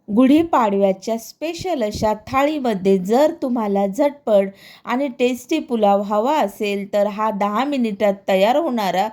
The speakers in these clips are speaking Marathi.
गुढीपाडव्याच्या स्पेशल अशा थाळीमध्ये जर तुम्हाला झटपट आणि टेस्टी पुलाव हवा असेल तर हा 10 मिनिटात तयार होणारा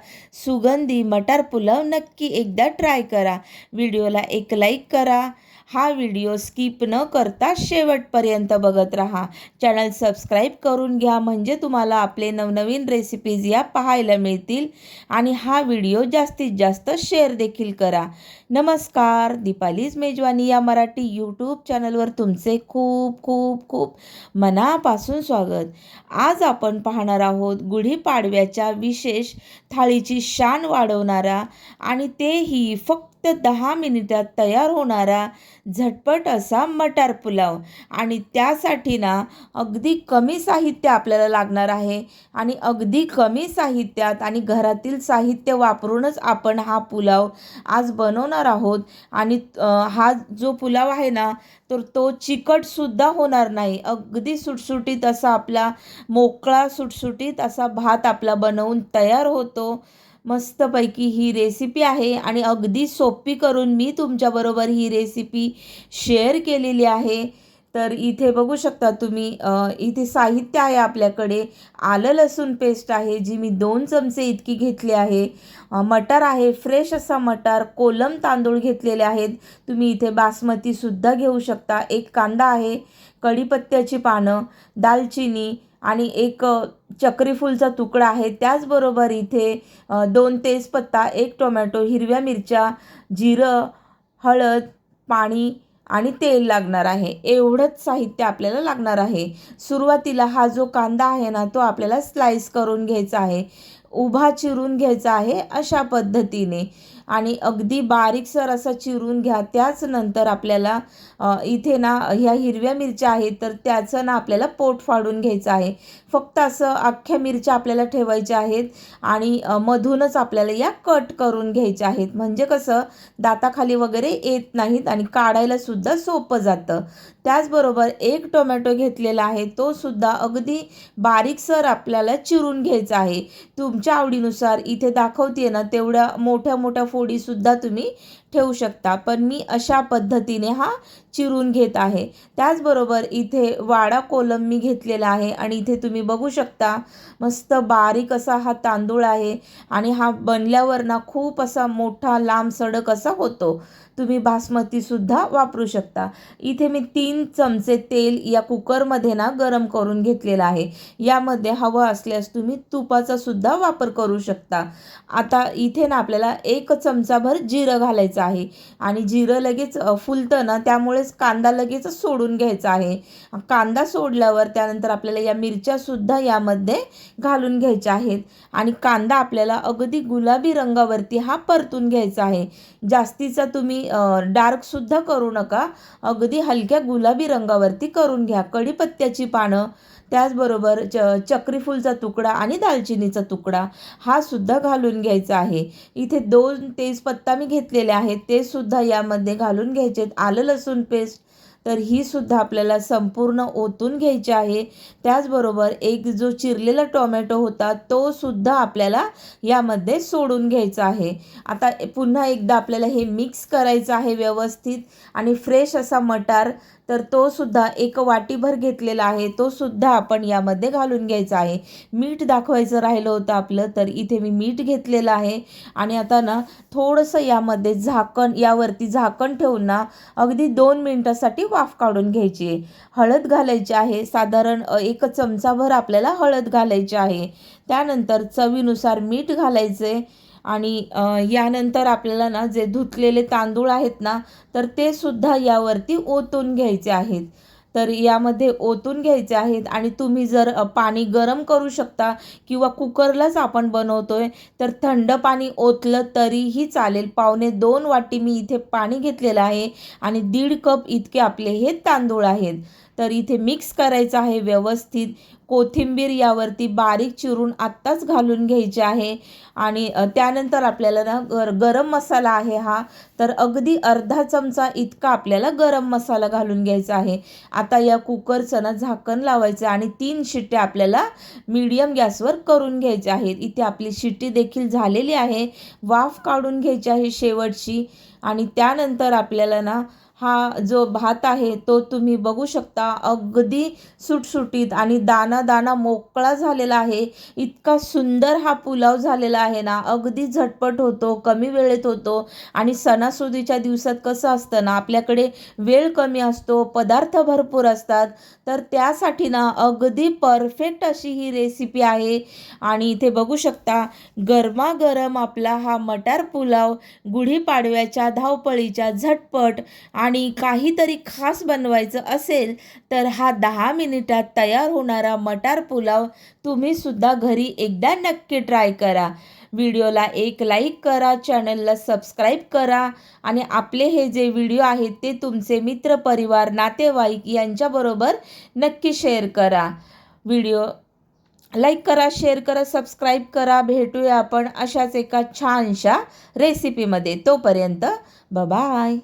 सुगंधी मटार पुलाव नक्की एकदा ट्राय करा. व्हिडिओला एक लाईक करा. हा व्हिडिओ स्किप न करता शेवटपर्यंत बघत राहा. चॅनल सबस्क्राईब करून घ्या म्हणजे तुम्हाला आपले नवनवीन रेसिपीज या पाहायला मिळतील आणि हा व्हिडिओ जास्तीत जास्त शेअर देखील करा. नमस्कार, दीपालीज मेजवानी या मराठी यूट्यूब चॅनलवर तुमचे खूप खूप खूप मनापासून स्वागत. आज आपण पाहणार आहोत गुढीपाडव्याच्या विशेष थाळीची शान वाढवणारा आणि तेही फक्त 10 मिनिटात तयार होणारा झटपट असा मटार पुलाव. आणि त्यासाठी ना अगदी कमी साहित्य आपल्याला लागणार आहे आणि अगदी कमी साहित्यात आणि घरातील साहित्य वापरूनच आपण हा पुलाव आज बनवणार आहोत. आणि हा जो पुलाव आहे ना तर तो चिकटसुद्धा होणार नाही. अगदी सुटसुटीत असा आपला मोकळा सुटसुटीत असा भात आपला बनवून तयार होतो. मस्तपैकी ही रेसिपी आहे आणि अगदी सोपी करून मी तुमच्याबरोबर ही रेसिपी शेअर केलेली आहे. तर इथे बघू शकता तुम्ही, इथे साहित्य आहे आपल्याकडे. आलं लसूण पेस्ट आहे जी मी 2 चमचे इतकी घेतली आहे. मटार आहे, फ्रेश असा मटार. कोलम तांदूळ घेतलेले आहेत, तुम्ही इथे बासमतीसुद्धा घेऊ शकता. एक कांदा आहे, कढीपत्त्याची पानं, दालचिनी आणि एक चक्रीफूलचा तुकडा आहे. त्याचबरोबर इथे 2 तेजपत्ता, 1 टोमॅटो, हिरव्या मिरच्या, जिरं, हळद, पाणी आणि तेल लागणार आहे. एवढंच साहित्य आपल्याला लागणार आहे. सुरुवातीला हा जो कांदा आहे ना तो आपल्याला स्लाइस करून घ्यायचा आहे, उभा चिरून घ्यायचा आहे अशा पद्धतीने आणि अगदी बारीकसर असा चिरून घ्या. त्याच नंतर आपल्याला इथे ना ह्या हिरव्या मिरच्या आहेत तर त्याचं ना आपल्याला पोट फाडून घ्यायचं आहे. फक्त असं अख्ख्या मिरच्या आपल्याला ठेवायच्या आहेत आणि मधूनच आपल्याला या कट करून घ्यायच्या आहेत. म्हणजे कसं दाताखाली वगैरे येत नाहीत आणि काढायला सुद्धा सोपं जातं. त्याचबरोबर 1 टोमॅटो घेतलेला आहे, तो सुद्धा अगदी बारीकसर आपल्याला चिरून घ्यायचा आहे. तुमच्या आवडीनुसार इथे दाखवते ना तेवढ्या मोठ्या मोठ्या फोडीसुद्धा तुम्ही ठेवू शकता, पण मी अशा पद्धतीने हा चिरून घेत आहे. त्याचबरोबर इथे वाडा कोलम मी घेतलेला आहे आणि इथे तुम्ही बघू शकता मस्त बारीक असा हा तांदूळ आहे आणि हा बनल्यावर ना खूप असा मोठा लांब सडक असा होतो. तुम्ही बासमतीसुद्धा वापरू शकता. इथे मी 3 चमचे तेल या कुकरमध्ये ना गरम करून घेतलेलं आहे. यामध्ये हवं असल्यास तुम्ही तुपाचा सुद्धा वापर करू शकता. आता इथे ना आपल्याला 1 चमचाभर जिरं घालायचं आहे आणि जिरं लगेच फुलतं ना त्यामुळेच कांदा लगेच सोडून घ्यायचा आहे. कांदा सोडल्यावर त्यानंतर आपल्याला या मिरच्यासुद्धा यामध्ये घालून घ्यायच्या आहेत आणि कांदा आपल्याला अगदी गुलाबी रंगावरती हा परतून घ्यायचा आहे. जास्तीचा तुम्ही डार्कसुद्धा करू नका, अगदी हलक्या गुलाबी रंगावरती करून घ्या. कढीपत्त्याची पानं, त्याचबरोबर चक्रीफूलचा तुकडा आणि दालचिनीचा तुकडा हा सुद्धा घालून घ्यायचा आहे. इथे 2 तेजपत्ता मी घेतलेले आहेत, ते सुद्धा यामध्ये घालून घ्यायचे. आलं लसूण पेस्ट तर ही सुद्धा आपल्याला संपूर्ण ओतून घ्यायची आहे. त्याचबरोबर एक जो चिरलेला टोमॅटो होता तो सुद्धा आपल्याला यामध्ये सोडून घ्यायचा आहे. आता पुन्हा एकदा आपल्याला हे मिक्स करायचं आहे व्यवस्थित. आणि फ्रेश असा मटार तर तो सुद्धा 1 वाटीभर घेतलेला आहे, तो सुद्धा आपण यामध्ये घालून घ्यायचा आहे. मीठ दाखवायचं राहिलं होतं आपलं, तर इथे मी मीठ घेतलेलं आहे. आणि आता ना थोडंसं यामध्ये यावरती झाकण ठेवून ना अगदी 2 मिनिटासाठी वाफ काढून घ्यायची आहे. हळद घालायची आहे, साधारण 1 चमचाभर आपल्याला हळद घालायची आहे. त्यानंतर चवीनुसार मीठ घालायचे आणि यानंतर आपल्याला ना जे धुतलेले तांदूळ आहेत ना तर ते सुद्धा यावरती ओतून घ्यायचे आहेत. तर यामध्ये ओतून घ्यायचे आहेत आणि तुम्ही जर पाणी गरम करू शकता किंवा कुकरलाच आपण बनवतोय तर थंड पाणी ओतलं तरीही चालेल. 1.25 वाटी मी इथे पाणी घेतलेलं आहे आणि 1.5 कप इतके आपले हे तांदूळ आहेत. तर इथे मिक्स करायचं आहे व्यवस्थित. कोथिंबीर यावरती बारीक चिरून आत्ताच घालून घ्यायची आहे. आणि त्यानंतर आपल्याला ना गरम मसाला आहे हा, तर अगदी अर्धा चमचा इतका आपल्याला गरम मसाला घालून घ्यायचा आहे. आता या कुकरचं ना झाकण लावायचं आणि 3 शिट्ट्या आपल्याला मीडियम गॅसवर करून घ्यायच्या आहेत. इथे आपली शिट्टी देखील झालेली आहे. वाफ काढून घ्यायची आहे शेवटची. आणि त्यानंतर आपल्याला ना हा जो भात आहे तो तुम्ही बघू शकता, अगदी सुटसुटीत आणि दाना दाना मोकळा झालेला आहे. इतका सुंदर हा पुलाव झालेला आहे ना, अगदी झटपट होतो, कमी वेळेत होतो. आणि सणासुदीच्या दिवसात कसं असतं ना, आपल्याकडे वेळ कमी असतो, पदार्थ भरपूर असतात, तर त्यासाठी ना अगदी परफेक्ट अशी ही रेसिपी आहे. आणि इथे बघू शकता, गरमागरम आपला हा मटार पुलाव गुढीपाडव्याच्या धावपळीच्या झटपट आणि काहीतरी खास बनवायचं असेल तर हा 10 मिनिटात तयार होणारा मटार पुलाव तुम्ही सुद्धा घरी एकदा नक्की ट्राय करा. व्हिडिओला एक लाईक करा, चॅनलला सबस्क्राईब करा आणि आपले हे जे व्हिडिओ आहेत ते तुमचे मित्र, परिवार, नातेवाईक यांच्याबरोबर नक्की शेअर करा. व्हिडिओ लाईक करा, शेअर करा, सबस्क्राईब करा. भेटूया आपण अशाच एका छानशा रेसिपीमध्ये. तोपर्यंत बाय.